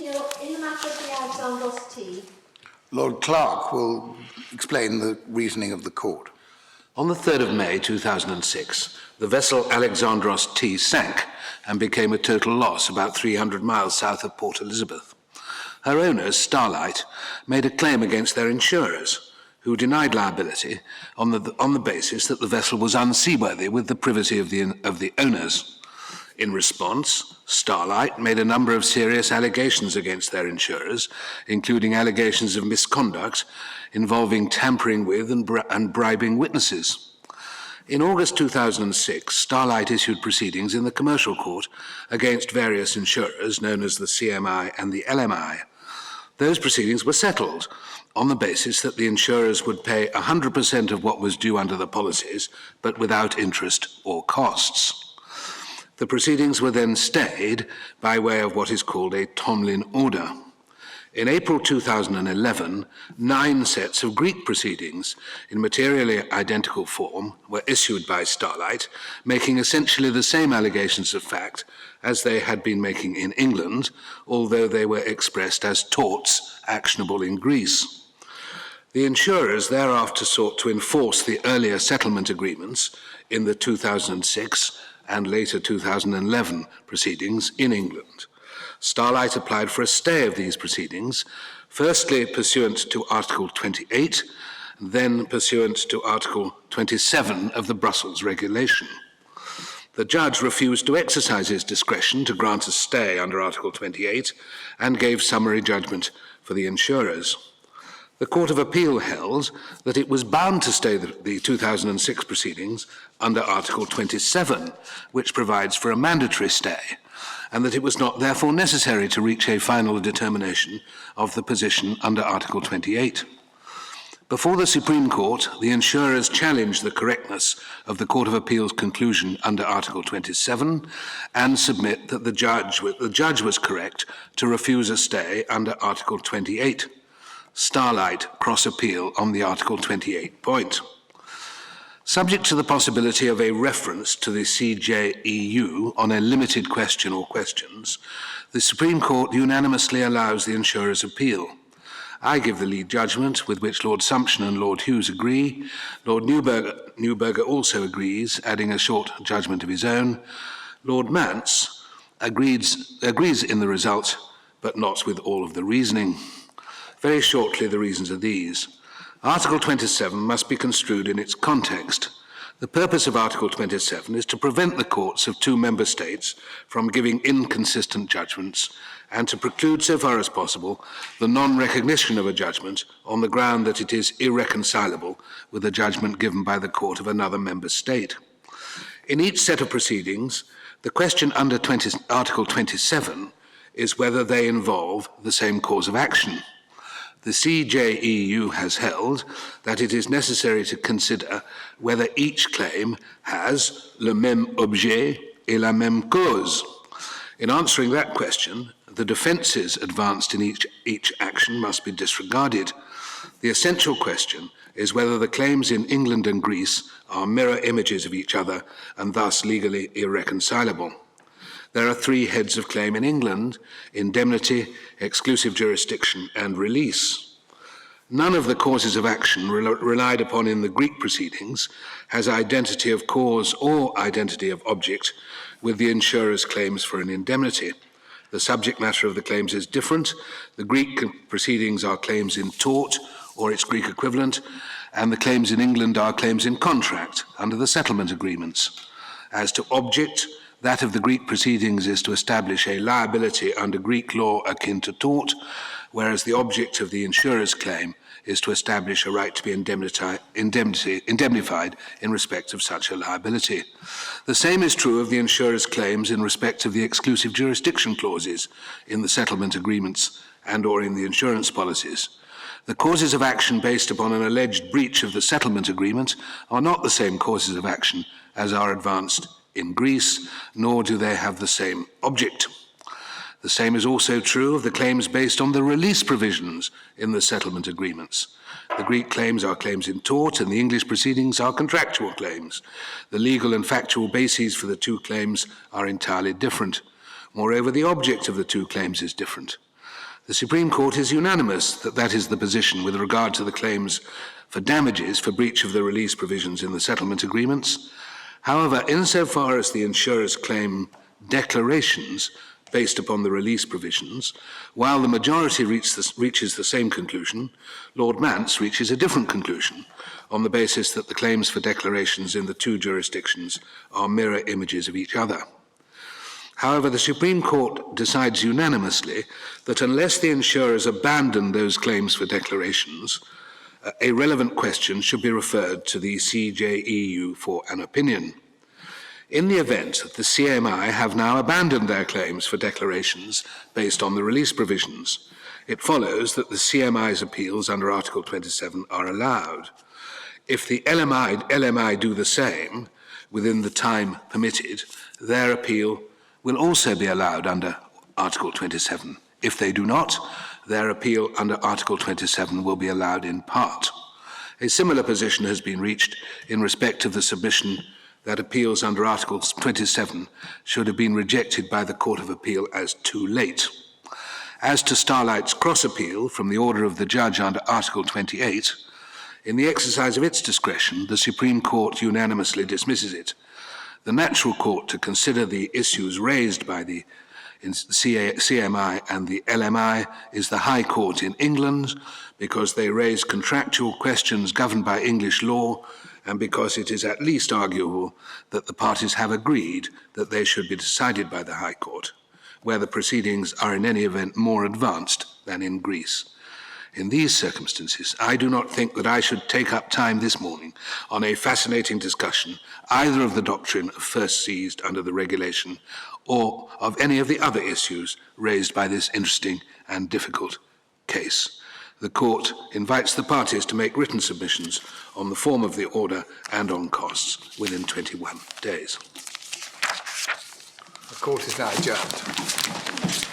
appeal in the matter of the Alexandros T. Lord Clerk will explain the reasoning of the court. On the 3rd of May 2006, the vessel Alexandros T sank and became a total loss about 300 miles south of Port Elizabeth. Her owners, Starlight, made a claim against their insurers, who denied liability on the basis that the vessel was unseaworthy with the privity of the owners. In response, Starlight made a number of serious allegations against their insurers, including allegations of misconduct involving tampering with and bribing witnesses. In August 2006, Starlight issued proceedings in the commercial court against various insurers known as the CMI and the LMI. Those proceedings were settled on the basis that the insurers would pay 100% of what was due under the policies, but without interest or costs. The proceedings were then stayed by way of what is called a Tomlin order. In April 2011, 9 sets of Greek proceedings in materially identical form were issued by Starlight, making essentially the same allegations of fact as they had been making in England, although they were expressed as torts actionable in Greece. The insurers thereafter sought to enforce the earlier settlement agreements in the 2006 and later 2011 proceedings in England. Starlight applied for a stay of these proceedings, firstly pursuant to Article 28, then pursuant to Article 27 of the Brussels Regulation. The judge refused to exercise his discretion to grant a stay under Article 28 and gave summary judgment for the insurers. The Court of Appeal held that it was bound to stay the 2006 proceedings under Article 27, which provides for a mandatory stay, and that it was not therefore necessary to reach a final determination of the position under Article 28. Before the Supreme Court, the insurers challenged the correctness of the Court of Appeal's conclusion under Article 27 and submit that the judge was correct to refuse a stay under Article 28. Starlight cross-appeal on the Article 28 point. Subject to the possibility of a reference to the CJEU on a limited question or questions, the Supreme Court unanimously allows the insurer's appeal. I give the lead judgment, with which Lord Sumption and Lord Hughes agree. Lord Newberger also agrees, adding a short judgment of his own. Lord Mance agrees in the result, but not with all of the reasoning. Very shortly, the reasons are these. Article 27 must be construed in its context. The purpose of Article 27 is to prevent the courts of 2 member states from giving inconsistent judgments and to preclude, so far as possible, the non-recognition of a judgment on the ground that it is irreconcilable with a judgment given by the court of another member state. In each set of proceedings, the question under Article 27 is whether they involve the same cause of action. The CJEU has held that it is necessary to consider whether each claim has le même objet et la même cause. In answering that question, the defences advanced in each action must be disregarded. The essential question is whether the claims in England and Greece are mirror images of each other and thus legally irreconcilable. There are 3 heads of claim in England: indemnity, exclusive jurisdiction, and release. None of the causes of action relied upon in the Greek proceedings has identity of cause or identity of object with the insurer's claims for an indemnity. The subject matter of the claims is different. The Greek proceedings are claims in tort or its Greek equivalent, and the claims in England are claims in contract under the settlement agreements. As to object, that of the Greek proceedings is to establish a liability under Greek law akin to tort, whereas the object of the insurer's claim is to establish a right to be indemnified in respect of such a liability. The same is true of the insurer's claims in respect of the exclusive jurisdiction clauses in the settlement agreements and or in the insurance policies. The causes of action based upon an alleged breach of the settlement agreement are not the same causes of action as are advanced in Greece, nor do they have the same object. The same is also true of the claims based on the release provisions in the settlement agreements. The Greek claims are claims in tort, and the English proceedings are contractual claims. The legal and factual bases for the 2 claims are entirely different. Moreover, the object of the 2 claims is different. The Supreme Court is unanimous that that is the position with regard to the claims for damages for breach of the release provisions in the settlement agreements. However, insofar as the insurers claim declarations based upon the release provisions, while the majority reaches the same conclusion, Lord Mance reaches a different conclusion on the basis that the claims for declarations in the two jurisdictions are mirror images of each other. However, the Supreme Court decides unanimously that unless the insurers abandon those claims for declarations, a relevant question should be referred to the CJEU for an opinion. In the event that the CMI have now abandoned their claims for declarations based on the release provisions, it follows that the CMI's appeals under Article 27 are allowed. If the LMI do the same within the time permitted, their appeal will also be allowed under Article 27. If they do not, their appeal under Article 27 will be allowed in part. A similar position has been reached in respect of the submission that appeals under Article 27 should have been rejected by the Court of Appeal as too late. As to Starlight's cross-appeal from the order of the judge under Article 28, in the exercise of its discretion, the Supreme Court unanimously dismisses it. The natural court to consider the issues raised by the CMI and the LMI is the High Court in England, because they raise contractual questions governed by English law and because it is at least arguable that the parties have agreed that they should be decided by the High Court, where the proceedings are in any event more advanced than in Greece. In these circumstances, I do not think that I should take up time this morning on a fascinating discussion either of the doctrine of first seized under the regulation or of any of the other issues raised by this interesting and difficult case. The Court invites the parties to make written submissions on the form of the order and on costs within 21 days. The Court is now adjourned.